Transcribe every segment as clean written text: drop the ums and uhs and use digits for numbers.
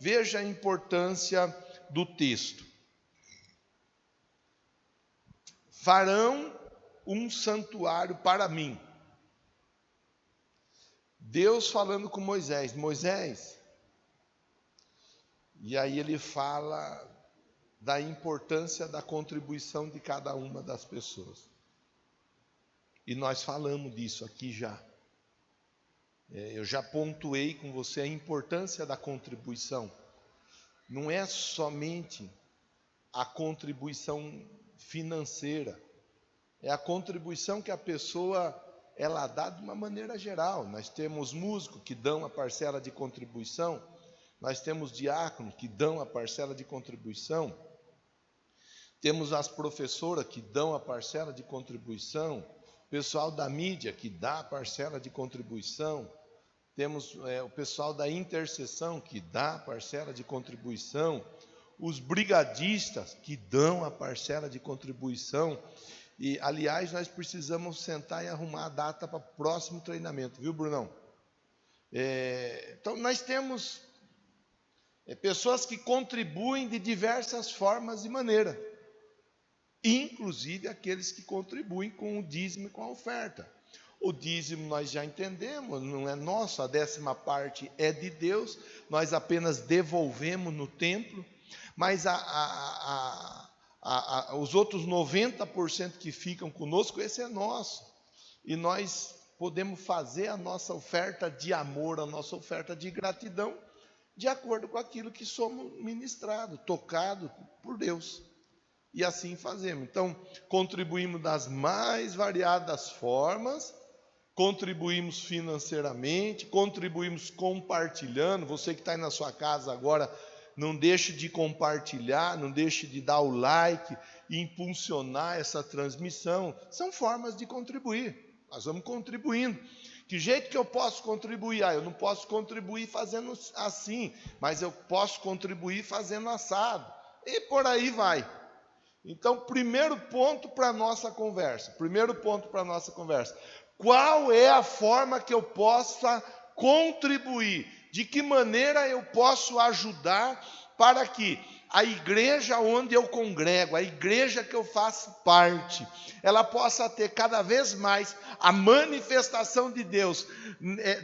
veja a importância do texto. Farão um santuário para mim. Deus falando com Moisés. Moisés, e aí ele fala da importância da contribuição de cada uma das pessoas. E nós falamos disso aqui já. Eu já pontuei com você a importância da contribuição. Não é somente a contribuição financeira, é a contribuição que a pessoa ela dá de uma maneira geral. Nós temos músicos que dão a parcela de contribuição, nós temos diáconos que dão a parcela de contribuição, temos as professoras que dão a parcela de contribuição, pessoal da mídia que dá a parcela de contribuição, temos o pessoal da intercessão que dá a parcela de contribuição, os brigadistas que dão a parcela de contribuição. E, aliás, nós precisamos sentar e arrumar a data para o próximo treinamento, viu, Brunão? Então, nós temos pessoas que contribuem de diversas formas e maneiras, inclusive aqueles que contribuem com o dízimo e com a oferta. O dízimo nós já entendemos, não é nosso, a 10ª parte é de Deus, nós apenas devolvemos no templo, mas os outros 90% que ficam conosco, esse é nosso. E nós podemos fazer a nossa oferta de amor, a nossa oferta de gratidão, de acordo com aquilo que somos ministrados, tocados por Deus. E assim fazemos. Então, contribuímos das mais variadas formas, contribuímos financeiramente, contribuímos compartilhando. Você que está aí na sua casa agora, não deixe de compartilhar, não deixe de dar o like e impulsionar essa transmissão. São formas de contribuir. Nós vamos contribuindo. Que jeito que eu posso contribuir? Eu não posso contribuir fazendo assim, mas eu posso contribuir fazendo assado. E por aí vai. Então, primeiro ponto para a nossa conversa. Qual é a forma que eu possa contribuir? De que maneira eu posso ajudar para que a igreja onde eu congrego, a igreja que eu faço parte, ela possa ter cada vez mais a manifestação de Deus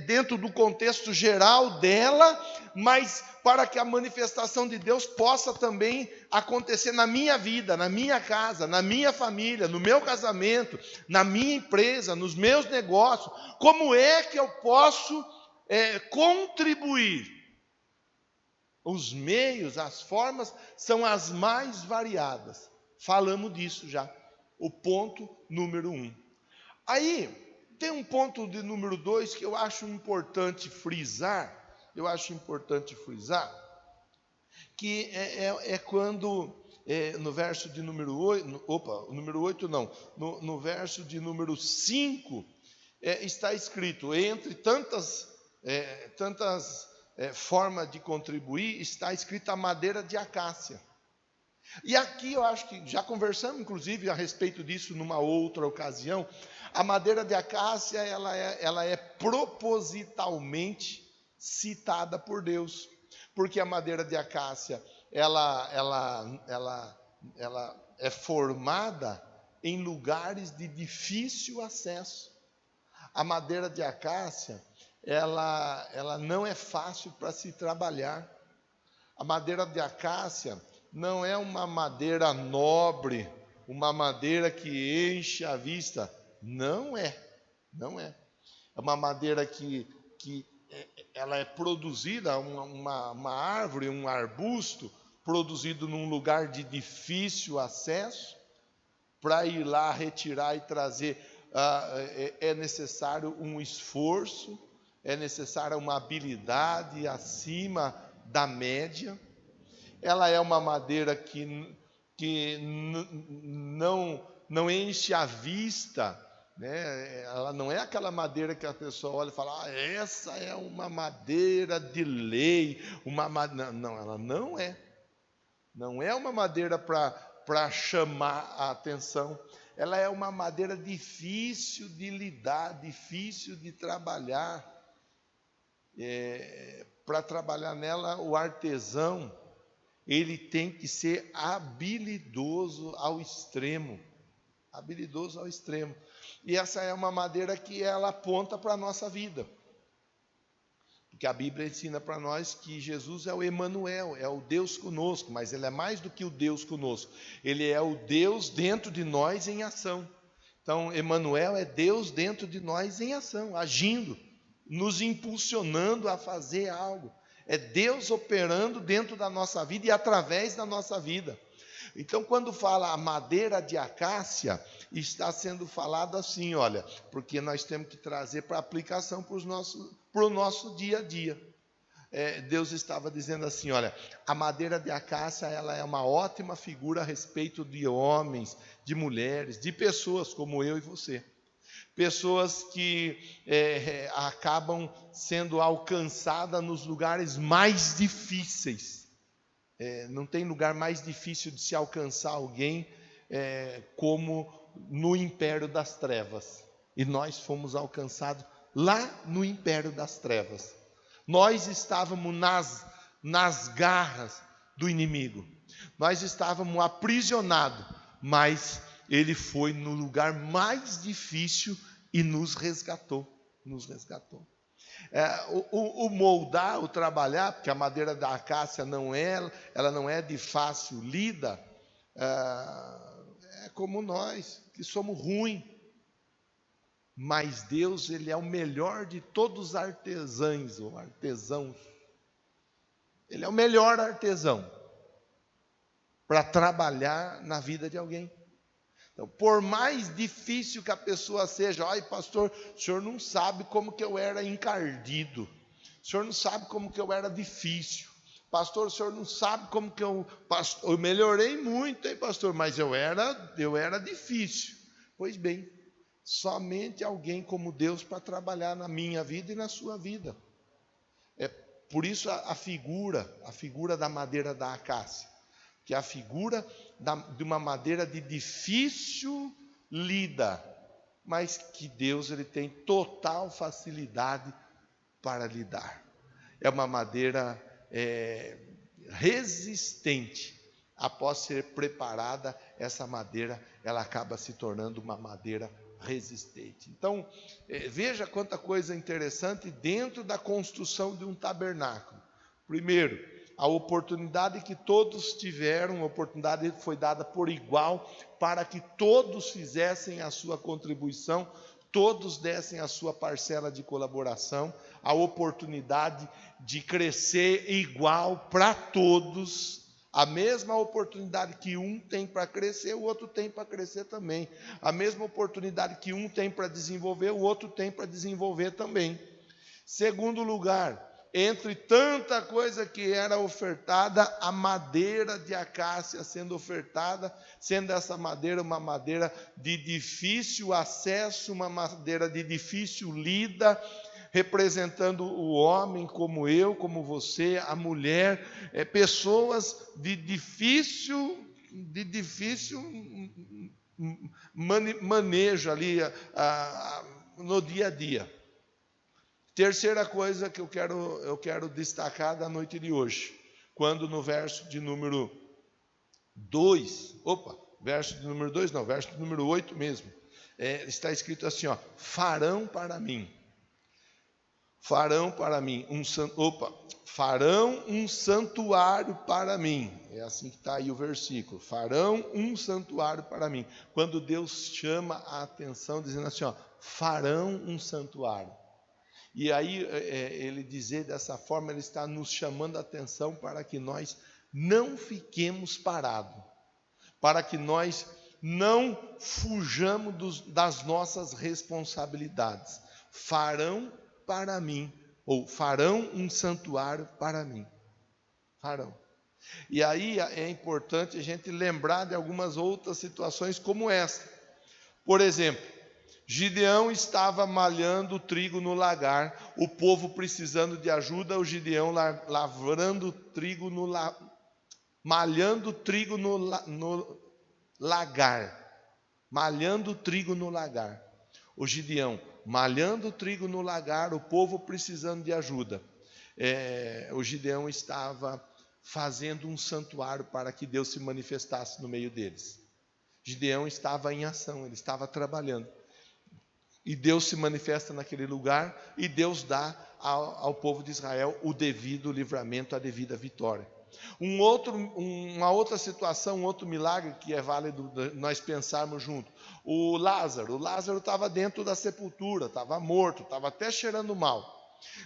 dentro do contexto geral dela, mas para que a manifestação de Deus possa também acontecer na minha vida, na minha casa, na minha família, no meu casamento, na minha empresa, nos meus negócios. Como é que eu posso contribuir? Os meios, as formas são as mais variadas. Falamos disso já. O ponto número 1. Aí, tem um ponto de número 2 que eu acho importante frisar. Que é quando, no verso de número 8, número 8 não, no verso de número 5, está escrito, entre tantas formas de contribuir, está escrita a madeira de acácia. E aqui eu acho que já conversamos, inclusive, a respeito disso numa outra ocasião. A madeira de acácia, ela é propositalmente citada por Deus, porque a madeira de acácia, ela é formada em lugares de difícil acesso. A madeira de acácia, ela não é fácil para se trabalhar. A madeira de acácia não é uma madeira nobre, uma madeira que enche a vista. Não é. É uma madeira que ela é produzida, uma árvore, um arbusto, produzido num lugar de difícil acesso. Para ir lá retirar e trazer, é necessário um esforço, é necessária uma habilidade acima da média. Ela é uma madeira que não enche a vista, né? Ela não é aquela madeira que a pessoa olha e fala, essa é uma madeira de lei, não, ela não é. Não é uma madeira para chamar a atenção. Ela é uma madeira difícil de lidar, difícil de trabalhar. para trabalhar nela, o artesão, ele tem que ser habilidoso ao extremo. Habilidoso ao extremo. E essa é uma madeira que ela aponta para a nossa vida. Porque a Bíblia ensina para nós que Jesus é o Emanuel, é o Deus conosco, mas Ele é mais do que o Deus conosco. Ele é o Deus dentro de nós em ação. Então, Emanuel é Deus dentro de nós em ação, agindo, nos impulsionando a fazer algo. É Deus operando dentro da nossa vida e através da nossa vida. Então, quando fala a madeira de acácia, está sendo falado assim, olha, porque nós temos que trazer para aplicação para o nosso dia a dia. Deus estava dizendo assim, olha, a madeira de acácia, ela é uma ótima figura a respeito de homens, de mulheres, de pessoas como eu e você. Pessoas que acabam sendo alcançadas nos lugares mais difíceis. Não tem lugar mais difícil de se alcançar alguém como no império das trevas. E nós fomos alcançados lá no império das trevas. Nós estávamos nas garras do inimigo. Nós estávamos aprisionados, mas ele foi no lugar mais difícil e nos resgatou. Nos resgatou. O moldar, o trabalhar, porque a madeira da acácia ela não é de fácil lida, é como nós, que somos ruins. Mas Deus, Ele é o melhor de todos os artesãos, ou artesãos. Ele é o melhor artesão para trabalhar na vida de alguém. Então, por mais difícil que a pessoa seja, ai pastor, o senhor não sabe como que eu era encardido, o senhor não sabe como que eu era difícil, pastor, o senhor não sabe como que eu melhorei muito, hein pastor, mas eu era difícil. Pois bem, somente alguém como Deus para trabalhar na minha vida e na sua vida. Por isso a figura da madeira da acácia, que é a figura de uma madeira de difícil lida, mas que Deus ele tem total facilidade para lidar. É uma madeira resistente. Após ser preparada, essa madeira ela acaba se tornando uma madeira resistente. Então, veja quanta coisa interessante dentro da construção de um tabernáculo. Primeiro, a oportunidade que todos tiveram, a oportunidade foi dada por igual, para que todos fizessem a sua contribuição, todos dessem a sua parcela de colaboração, a oportunidade de crescer igual para todos, a mesma oportunidade que um tem para crescer, o outro tem para crescer também, a mesma oportunidade que um tem para desenvolver, o outro tem para desenvolver também. Segundo lugar, entre tanta coisa que era ofertada, a madeira de acácia sendo ofertada, sendo essa madeira uma madeira de difícil acesso, uma madeira de difícil lida, representando o homem como eu, como você, a mulher, pessoas de difícil manejo ali no dia a dia. Terceira coisa que eu quero destacar da noite de hoje, quando no verso de número 2, verso de número 2 não, verso de número 8 mesmo, está escrito assim, farão um santuário para mim, é assim que está aí o versículo, farão um santuário para mim. Quando Deus chama a atenção, dizendo assim, farão um santuário. E aí, ele dizer dessa forma, ele está nos chamando a atenção para que nós não fiquemos parados, para que nós não fujamos das nossas responsabilidades. Farão para mim, ou farão um santuário para mim. Farão. E aí é importante a gente lembrar de algumas outras situações como essa. Por exemplo, Gideão estava malhando trigo no lagar, o povo precisando de ajuda, o Gideão lavrando trigo malhando trigo no lagar, malhando trigo no lagar. O Gideão malhando trigo no lagar, o povo precisando de ajuda. o Gideão estava fazendo um santuário para que Deus se manifestasse no meio deles. Gideão estava em ação, ele estava trabalhando. E Deus se manifesta naquele lugar e Deus dá ao povo de Israel o devido livramento, a devida vitória. Uma outra situação, um outro milagre que é válido nós pensarmos junto. O Lázaro estava dentro da sepultura, estava morto, estava até cheirando mal.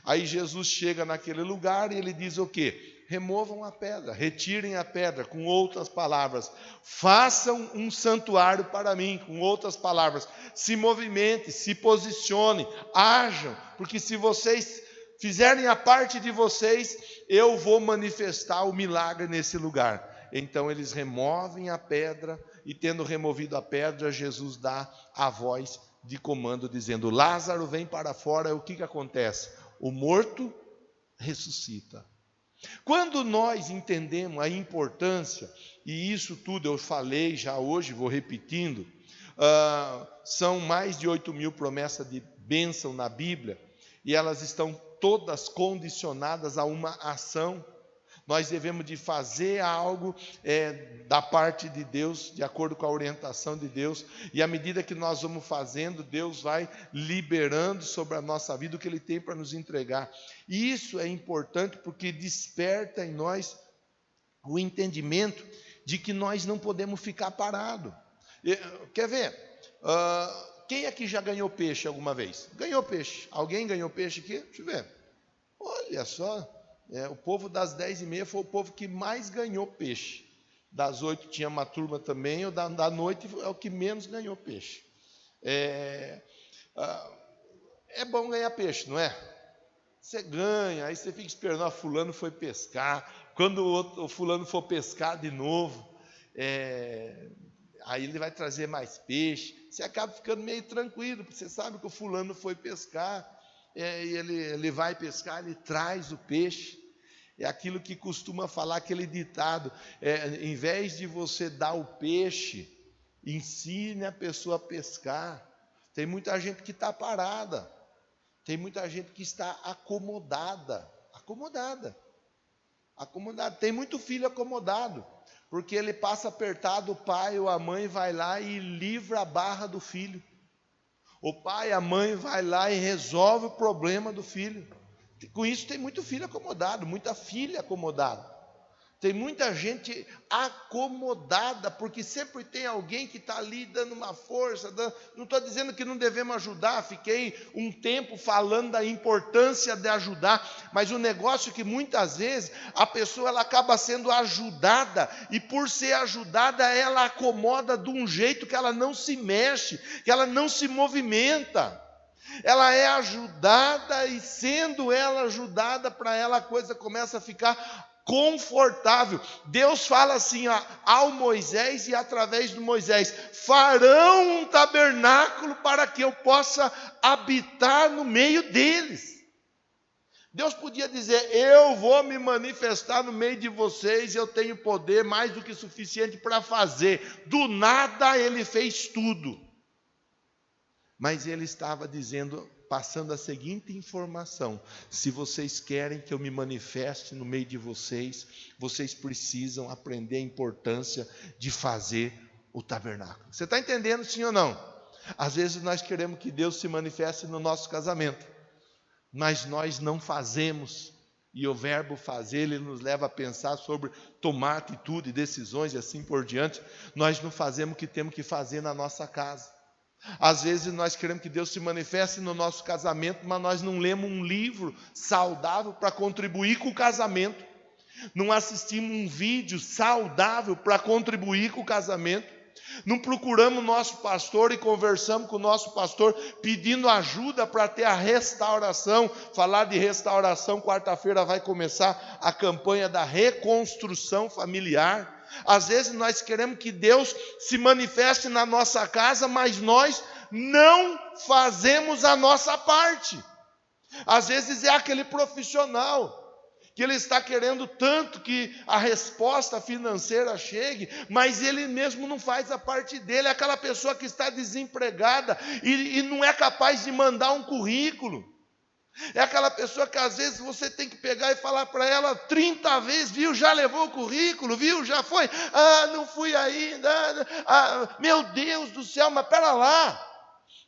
Aí Jesus chega naquele lugar e ele diz o quê? Removam a pedra, retirem a pedra. Com outras palavras, façam um santuário para mim. Com outras palavras, se movimentem, se posicionem, ajam, porque se vocês fizerem a parte de vocês, eu vou manifestar o milagre nesse lugar. Então eles removem a pedra, e tendo removido a pedra, Jesus dá a voz de comando, dizendo: Lázaro, vem para fora. O que acontece? O morto ressuscita. Quando nós entendemos a importância, e isso tudo eu falei já hoje, vou repetindo, são mais de 8.000 promessas de bênção na Bíblia, e elas estão todas condicionadas a uma ação. Nós devemos de fazer algo da parte de Deus, de acordo com a orientação de Deus, e à medida que nós vamos fazendo, Deus vai liberando sobre a nossa vida o que Ele tem para nos entregar. E isso é importante porque desperta em nós o entendimento de que nós não podemos ficar parados. Quer ver? Quem aqui já ganhou peixe alguma vez? Ganhou peixe. Alguém ganhou peixe aqui? Deixa eu ver. Olha só. O povo das 10h30 foi o povo que mais ganhou peixe. Das 8 tinha uma turma também, o da noite é o que menos ganhou peixe. É bom ganhar peixe, não é? Você ganha, aí você fica esperando, fulano foi pescar. Quando o fulano for pescar de novo, aí ele vai trazer mais peixe. Você acaba ficando meio tranquilo, porque você sabe que o fulano foi pescar. E ele vai pescar, ele traz o peixe. É aquilo que costuma falar aquele ditado, em vez de você dar o peixe, ensine a pessoa a pescar. Tem muita gente que está parada, tem muita gente que está acomodada. Tem muito filho acomodado, porque ele passa apertado, o pai ou a mãe vai lá e livra a barra do filho. O pai, a mãe vai lá e resolve o problema do filho. Com isso tem muito filho acomodado, muita filha acomodada. Tem muita gente acomodada, porque sempre tem alguém que está ali dando uma força. Não estou dizendo que não devemos ajudar, fiquei um tempo falando da importância de ajudar, mas o negócio é que muitas vezes a pessoa ela acaba sendo ajudada, e por ser ajudada ela acomoda de um jeito que ela não se mexe, que ela não se movimenta. Ela é ajudada, e sendo ela ajudada, para ela a coisa começa a ficar confortável. Deus fala assim ao Moisés e através do Moisés: farão um tabernáculo para que eu possa habitar no meio deles. Deus podia dizer: eu vou me manifestar no meio de vocês, eu tenho poder mais do que suficiente para fazer. Do nada ele fez tudo. Mas ele estava dizendo, passando a seguinte informação: se vocês querem que eu me manifeste no meio de vocês, vocês precisam aprender a importância de fazer o tabernáculo. Você está entendendo, sim ou não? Às vezes nós queremos que Deus se manifeste no nosso casamento, mas nós não fazemos. E o verbo fazer, ele nos leva a pensar sobre tomar atitude, decisões e assim por diante. Nós não fazemos o que temos que fazer na nossa casa. Às vezes nós queremos que Deus se manifeste no nosso casamento, mas nós não lemos um livro saudável para contribuir com o casamento. Não assistimos um vídeo saudável para contribuir com o casamento. Não procuramos o nosso pastor e conversamos com o nosso pastor pedindo ajuda para ter a restauração. Falar de restauração, quarta-feira vai começar a campanha da reconstrução familiar. Às vezes nós queremos que Deus se manifeste na nossa casa, mas nós não fazemos a nossa parte. Às vezes é aquele profissional que ele está querendo tanto que a resposta financeira chegue, mas ele mesmo não faz a parte dele. É aquela pessoa que está desempregada e não é capaz de mandar um currículo. É aquela pessoa que às vezes você tem que pegar e falar para ela 30 vezes, viu, já levou o currículo, viu, já foi, não fui ainda, meu Deus do céu, mas pera lá.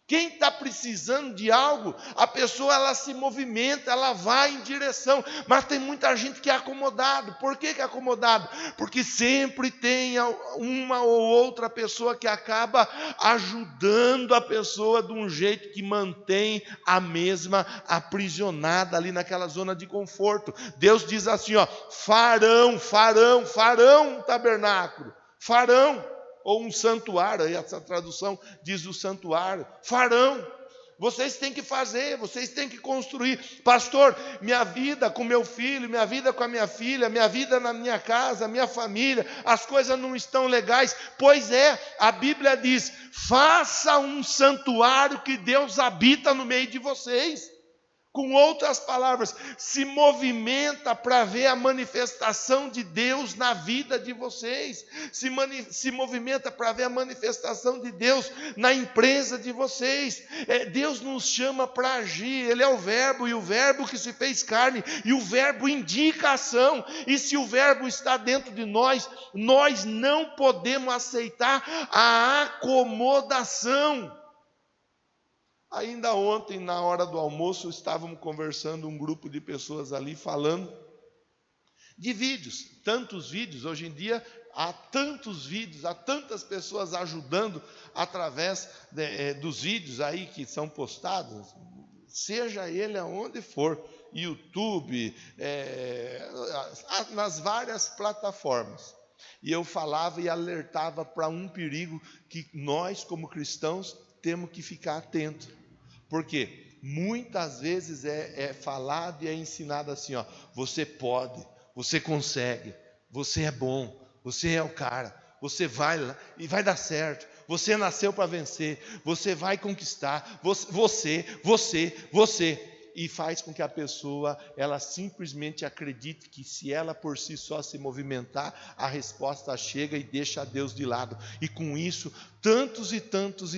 Quem está precisando de algo, a pessoa ela se movimenta, ela vai em direção, mas tem muita gente que é acomodado. Por que é acomodado? Porque sempre tem uma ou outra pessoa que acaba ajudando a pessoa de um jeito que mantém a mesma aprisionada ali naquela zona de conforto. Deus diz assim, farão um tabernáculo, farão. Ou um santuário, aí essa tradução diz o santuário, farão, vocês têm que fazer, vocês têm que construir. Pastor, minha vida com meu filho, minha vida com a minha filha, minha vida na minha casa, minha família, as coisas não estão legais. Pois é, a Bíblia diz, faça um santuário que Deus habita no meio de vocês. Com outras palavras, se movimenta para ver a manifestação de Deus na vida de vocês. Se movimenta para ver a manifestação de Deus na empresa de vocês. Deus nos chama para agir. Ele é o verbo, e o verbo que se fez carne, e o verbo indica ação. E se o verbo está dentro de nós, nós não podemos aceitar a acomodação. Ainda ontem, na hora do almoço, estávamos conversando, um grupo de pessoas ali, falando de vídeos. Tantos vídeos, hoje em dia, há tantos vídeos, há tantas pessoas ajudando através dos vídeos aí que são postados, seja ele aonde for, YouTube, nas várias plataformas. E eu falava e alertava para um perigo que nós, como cristãos, temos que ficar atentos. Porque muitas vezes é falado e é ensinado assim, você pode, você consegue, você é bom, você é o cara, você vai lá e vai dar certo, você nasceu para vencer, você vai conquistar, você, e faz com que a pessoa, ela simplesmente acredite que se ela por si só se movimentar, a resposta chega e deixa Deus de lado. E com isso, tantos e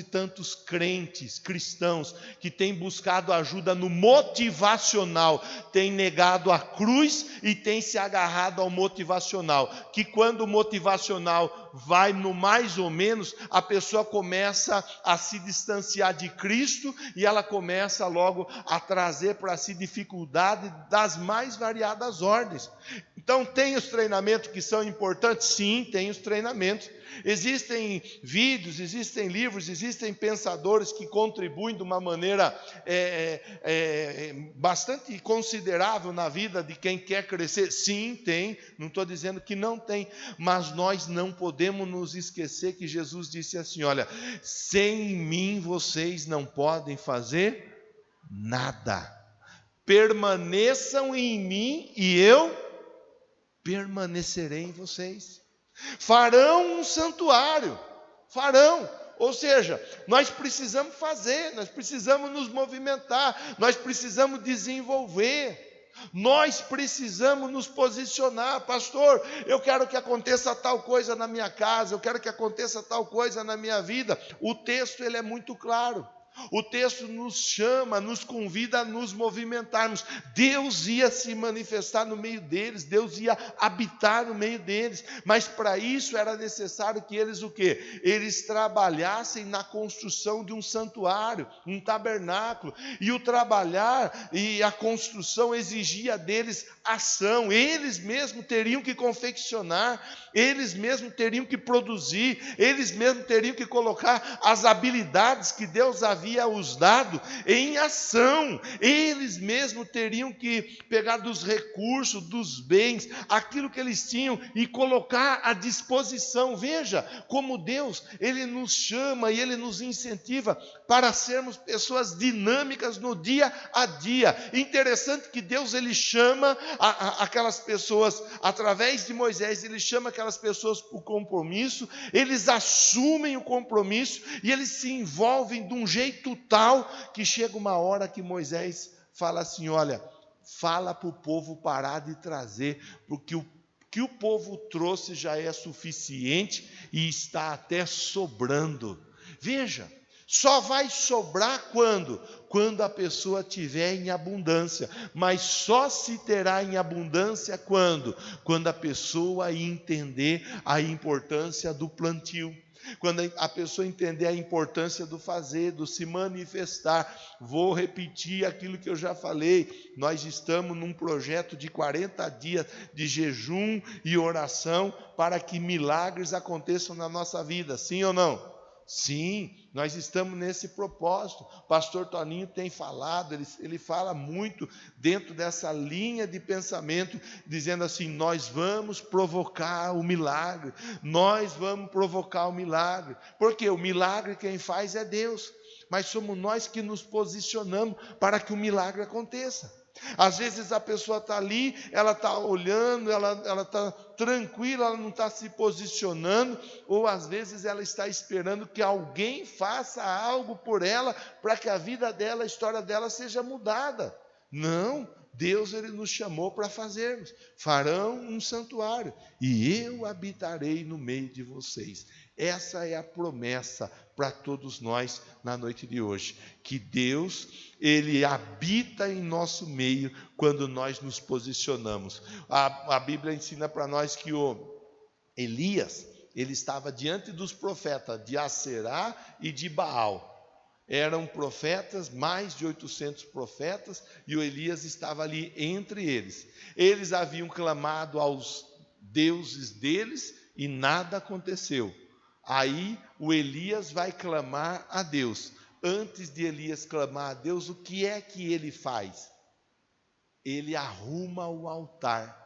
tantos crentes, cristãos, que têm buscado ajuda no motivacional, têm negado a cruz e têm se agarrado ao motivacional, que quando o motivacional vai no mais ou menos, a pessoa começa a se distanciar de Cristo e ela começa logo a trazer para si dificuldade das mais variadas ordens. Então tem os treinamentos que são importantes? Sim, tem os treinamentos. Existem vídeos, existem livros, existem pensadores que contribuem de uma maneira bastante considerável na vida de quem quer crescer. Sim, tem, não estou dizendo que não tem, mas nós não podemos nos esquecer que Jesus disse assim, olha, sem mim vocês não podem fazer nada. Permaneçam em mim e eu permanecerei em vocês. Farão um santuário, ou seja, nós precisamos fazer, nós precisamos nos movimentar, nós precisamos desenvolver, nós precisamos nos posicionar. Pastor, eu quero que aconteça tal coisa na minha casa, eu quero que aconteça tal coisa na minha vida. O texto ele é muito claro. O texto nos chama, nos convida a nos movimentarmos. Deus ia se manifestar no meio deles, Deus ia habitar no meio deles, mas para isso era necessário que eles o quê? Eles trabalhassem na construção de um santuário, um tabernáculo, e o trabalhar e a construção exigia deles ação. Eles mesmos teriam que confeccionar, eles mesmos teriam que produzir, eles mesmos teriam que colocar as habilidades que Deus havia os dado em ação. Eles mesmos teriam que pegar dos recursos, dos bens, aquilo que eles tinham e colocar à disposição. Veja como Deus, Ele nos chama e Ele nos incentiva para sermos pessoas dinâmicas no dia a dia. Interessante que Deus, Ele chama aquelas pessoas, através de Moisés, Ele chama aquelas pessoas para o compromisso, eles assumem o compromisso e eles se envolvem de um jeito tal que chega uma hora que Moisés fala assim, olha, fala para o povo parar de trazer, porque o que o povo trouxe já é suficiente e está até sobrando. Veja, Só vai sobrar quando? Quando a pessoa tiver em abundância. Mas só se terá em abundância quando? Quando a pessoa entender a importância do plantio. Quando a pessoa entender a importância do fazer, do se manifestar. Vou repetir aquilo que eu já falei. Nós estamos num projeto de 40 dias de jejum e oração para que milagres aconteçam na nossa vida. Sim ou não? Sim, nós estamos nesse propósito. O pastor Toninho tem falado, ele fala muito dentro dessa linha de pensamento, dizendo assim: nós vamos provocar o milagre, nós vamos provocar o milagre, porque o milagre quem faz é Deus, mas somos nós que nos posicionamos para que o milagre aconteça. Às vezes a pessoa está ali, ela está olhando, ela está tranquila, ela não está se posicionando, ou às vezes ela está esperando que alguém faça algo por ela, para que a vida dela, a história dela seja mudada. Não, Deus ele nos chamou para fazermos. Farão um santuário, e eu habitarei no meio de vocês. Essa é a promessa para todos nós na noite de hoje, que Deus, ele habita em nosso meio quando nós nos posicionamos. A Bíblia ensina para nós que o Elias, ele estava diante dos profetas de Aserá e de Baal. Eram profetas, mais de 800 profetas, e o Elias estava ali entre eles. Eles haviam clamado aos deuses deles e nada aconteceu. Aí o Elias vai clamar a Deus. Antes de Elias clamar a Deus, o que é que ele faz? Ele arruma o altar.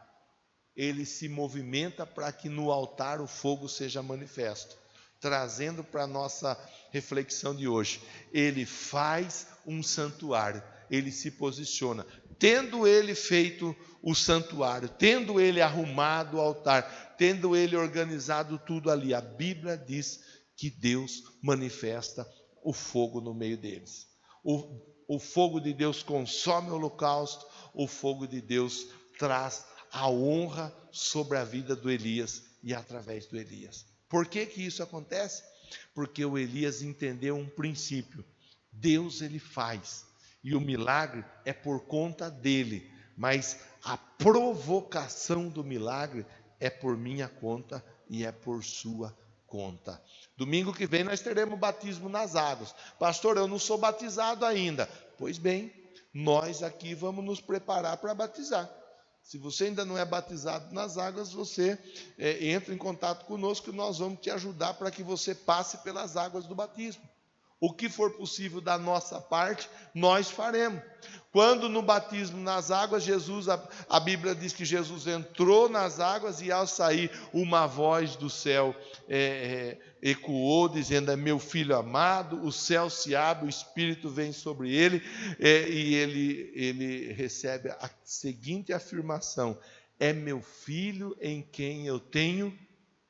Ele se movimenta para que no altar o fogo seja manifesto. Trazendo para a nossa reflexão de hoje, ele faz um santuário, ele se posiciona. Tendo ele feito o santuário, tendo ele arrumado o altar, tendo ele organizado tudo ali, a Bíblia diz que Deus manifesta o fogo no meio deles. O fogo de Deus consome o holocausto, o fogo de Deus traz a honra sobre a vida do Elias e através do Elias. Por que que isso acontece? Porque o Elias entendeu um princípio. Deus ele faz, e o milagre é por conta dele, mas a provocação do milagre é por minha conta e é por sua conta. Domingo que vem nós teremos batismo nas águas. Pastor, eu não sou batizado ainda. Pois bem, nós aqui vamos nos preparar para batizar. Se você ainda não é batizado nas águas, você entra em contato conosco, que nós vamos te ajudar para que você passe pelas águas do batismo. O que for possível da nossa parte, nós faremos. Quando no batismo nas águas, a Bíblia diz que Jesus entrou nas águas e ao sair uma voz do céu ecoou, dizendo: é meu filho amado, o céu se abre, o Espírito vem sobre ele, e ele recebe a seguinte afirmação: é meu filho em quem eu tenho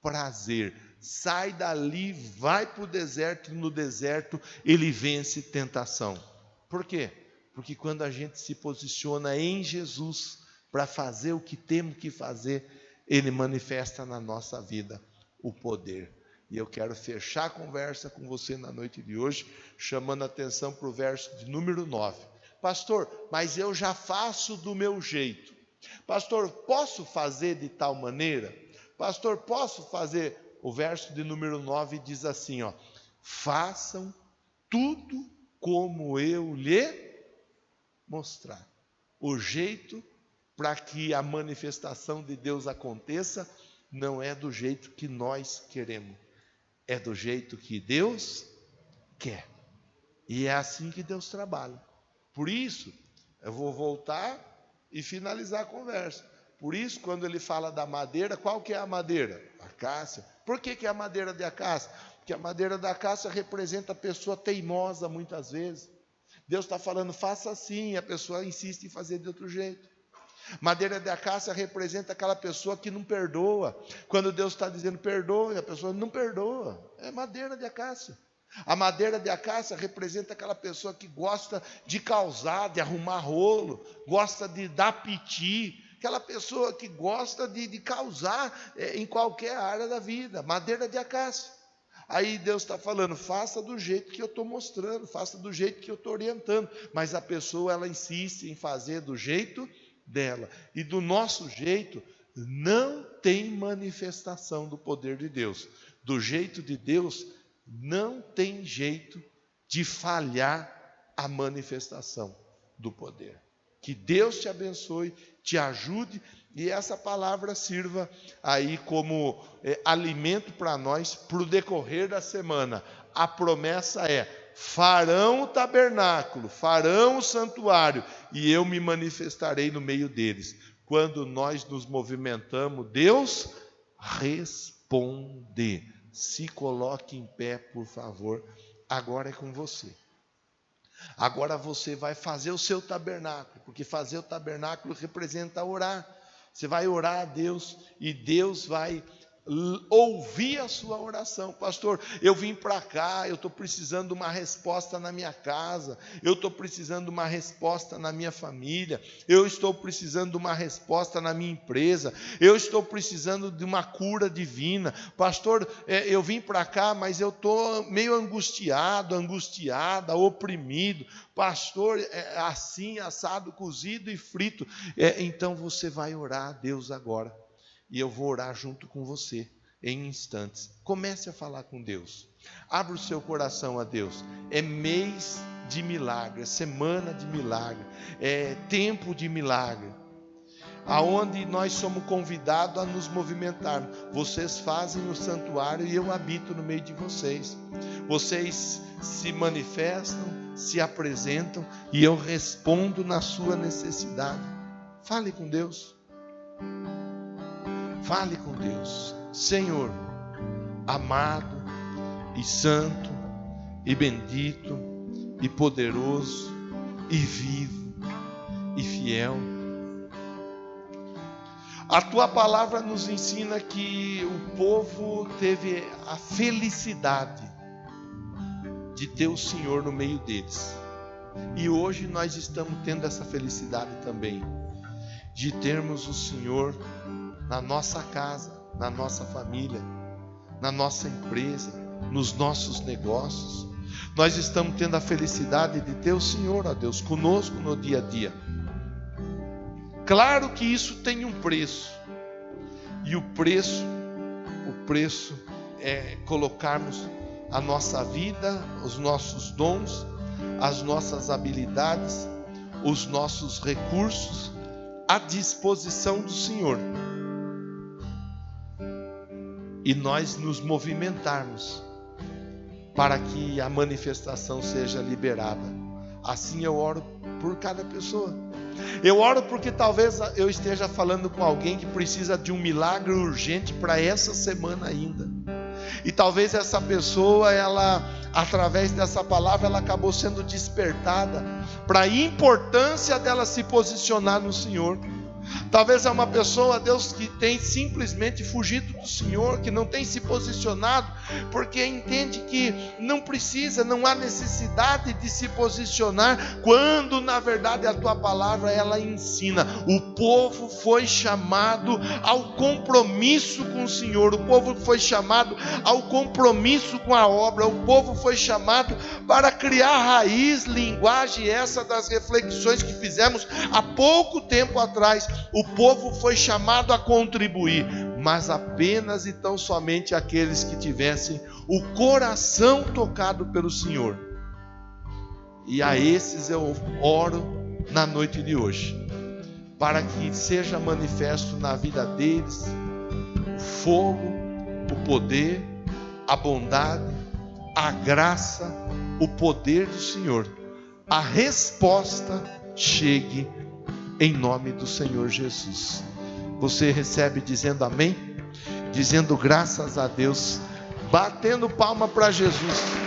prazer. Sai dali, vai para o deserto, e no deserto ele vence tentação. Por quê? Porque quando a gente se posiciona em Jesus para fazer o que temos que fazer, ele manifesta na nossa vida o poder. E eu quero fechar a conversa com você na noite de hoje, chamando a atenção para o verso de número 9. Pastor, mas eu já faço do meu jeito. Pastor, posso fazer de tal maneira? Pastor, posso fazer? O verso de número 9 diz assim, façam tudo como eu lhe mostrar. O jeito para que a manifestação de Deus aconteça não é do jeito que nós queremos, é do jeito que Deus quer. E é assim que Deus trabalha. Por isso, eu vou voltar e finalizar a conversa. Por isso, quando ele fala da madeira, qual que é a madeira? Acácia. Por que é a madeira de acácia? Porque a madeira da acácia representa a pessoa teimosa muitas vezes. Deus está falando, faça assim, a pessoa insiste em fazer de outro jeito. Madeira de acácia representa aquela pessoa que não perdoa. Quando Deus está dizendo perdoe, a pessoa não perdoa. É madeira de acácia. A madeira de acácia representa aquela pessoa que gosta de causar, de arrumar rolo, gosta de dar piti, aquela pessoa que gosta de causar em qualquer área da vida. Madeira de acácia. Aí Deus está falando, faça do jeito que eu estou mostrando, faça do jeito que eu estou orientando. Mas a pessoa, ela insiste em fazer do jeito dela. E do nosso jeito, não tem manifestação do poder de Deus. Do jeito de Deus, não tem jeito de falhar a manifestação do poder. Que Deus te abençoe, te ajude, e essa palavra sirva aí como alimento para nós, para o decorrer da semana. A promessa é, farão o tabernáculo, farão o santuário, e eu me manifestarei no meio deles. Quando nós nos movimentamos, Deus responde. Se coloque em pé, por favor, agora é com você. Agora você vai fazer o seu tabernáculo, porque fazer o tabernáculo representa orar. Você vai orar a Deus e Deus vai ouvir a sua oração. Pastor, eu vim para cá, eu estou precisando de uma resposta na minha casa, eu estou precisando de uma resposta na minha família, eu estou precisando de uma resposta na minha empresa, eu estou precisando de uma cura divina. Pastor, eu vim para cá, mas eu estou meio angustiado, angustiada, oprimido. Pastor, assim, assado, cozido e frito. Então você vai orar a Deus agora. E eu vou orar junto com você, em instantes. Comece a falar com Deus. Abra o seu coração a Deus. É mês de milagre, é semana de milagre, é tempo de milagre. Aonde nós somos convidados a nos movimentar. Vocês fazem o santuário e eu habito no meio de vocês. Vocês se manifestam, se apresentam e eu respondo na sua necessidade. Fale com Deus. Fale com Deus. Senhor, amado e santo e bendito e poderoso e vivo e fiel. A tua palavra nos ensina que o povo teve a felicidade de ter o Senhor no meio deles. E hoje nós estamos tendo essa felicidade também, de termos o Senhor na nossa casa, na nossa família, na nossa empresa, nos nossos negócios. Nós estamos tendo a felicidade de ter o Senhor, ó Deus, conosco no dia a dia. Claro que isso tem um preço. E o preço é colocarmos a nossa vida, os nossos dons, as nossas habilidades, os nossos recursos à disposição do Senhor. E nós nos movimentarmos para que a manifestação seja liberada. Assim eu oro por cada pessoa. Eu oro porque talvez eu esteja falando com alguém que precisa de um milagre urgente para essa semana ainda. E talvez essa pessoa, ela, através dessa palavra, ela acabou sendo despertada para a importância dela se posicionar no Senhor. Talvez é uma pessoa, Deus, que tem simplesmente fugido do Senhor, que não tem se posicionado, porque entende que não precisa, não há necessidade de se posicionar, quando na verdade a tua palavra ela ensina. O povo foi chamado ao compromisso com o Senhor, o povo foi chamado ao compromisso com a obra, o povo foi chamado para criar raiz, linguagem essa das reflexões que fizemos há pouco tempo atrás. O povo foi chamado a contribuir, mas apenas e tão somente aqueles que tivessem o coração tocado pelo Senhor. E a esses eu oro na noite de hoje, para que seja manifesto na vida deles o fogo, o poder, a bondade, a graça, o poder do Senhor. A resposta chegue em nome do Senhor Jesus. Você recebe dizendo amém? Dizendo graças a Deus, batendo palma para Jesus.